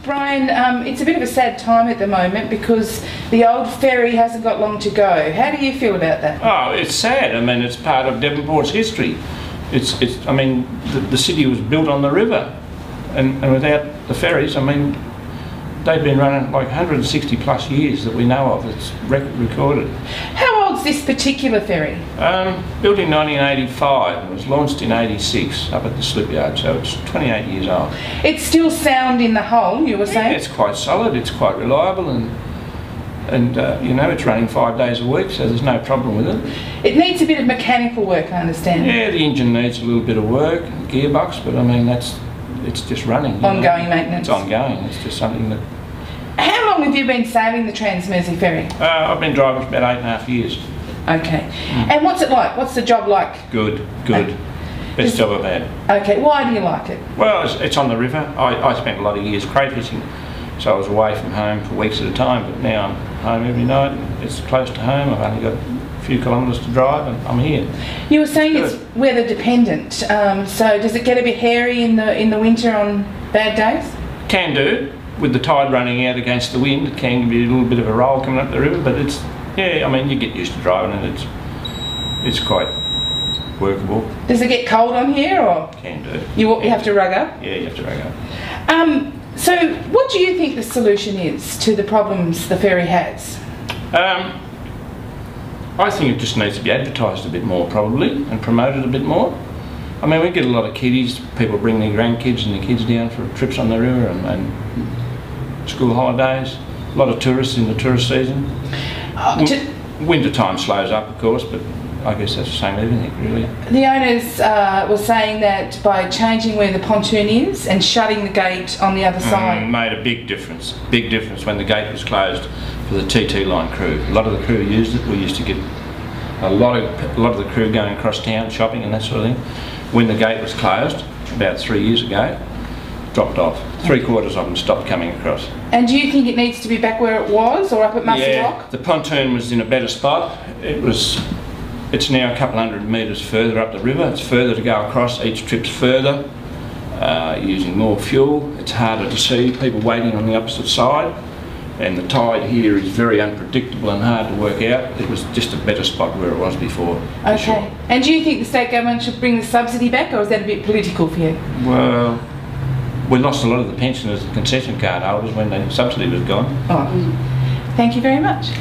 Brian, it's a bit of a sad time at the moment because the old ferry hasn't got long to go. How do you feel about that? Oh, it's sad. I mean, it's part of Devonport's history. I mean, the city was built on the river, and without the ferries, I mean, they've been running like 160 plus years that we know of. It's recorded. How old's this particular ferry? Built in 1985 and was launched in 86 up at the slipyard, so it's 28 years old. It's still sound in the hull, you were saying? Yeah, it's quite solid, it's quite reliable, and you know, it's running 5 days a week, so there's no problem with it. It needs a bit of mechanical work, I understand. Yeah, the engine needs a little bit of work, gearbox, but I mean, it's just running. Ongoing maintenance? It's ongoing, it's just something that... How long have you been sailing the Trans-Mersey ferry? I've been driving for about 8.5 years. Okay. And what's it like? What's the job like? Good. Best job I've had. Okay, why do you like it? Well, it's on the river. I spent a lot of years crayfishing, fishing, so I was away from home for weeks at a time, but now I'm home every night. It's close to home. I've only got a few kilometres to drive and I'm here. You were saying it's weather dependent, so does it get a bit hairy in the winter on bad days? Can do. With the tide running out against the wind, it can be a little bit of a roll coming up the river, but it's, yeah, I mean, you get used to driving it. It's quite workable. Does it get cold on here, or? Can do. You have to rug up? Yeah, you have to rug up. So what do you think the solution is to the problems the ferry has? I think it just needs to be advertised a bit more, probably, and promoted a bit more. I mean, we get a lot of kiddies, people bring their grandkids and their kids down for trips on the river and school holidays. A lot of tourists in the tourist season. Winter time slows up, of course, but I guess that's the same with everything, really. The owners were saying that by changing where the pontoon is and shutting the gate on the other side... made a big difference. Big difference when the gate was closed for the TT line crew. A lot of the crew used it. We used to get a lot of the crew going across town shopping and that sort of thing. When the gate was closed, about 3 years ago, dropped off. 3/4 of them stopped coming across. And do you think it needs to be back where it was, or up at Muscle Yeah, Rock? The pontoon was in a better spot. It's now a couple hundred metres further up the river. It's further to go across. Each trip's further, using more fuel. It's harder to see, people waiting on the opposite side. And the tide here is very unpredictable and hard to work out. It was just a better spot where it was before. Okay. Sure. And do you think the state government should bring the subsidy back, or is that a bit political for you? Well, we lost a lot of the pensioners and concession card holders when the subsidy was gone. Oh. Thank you very much.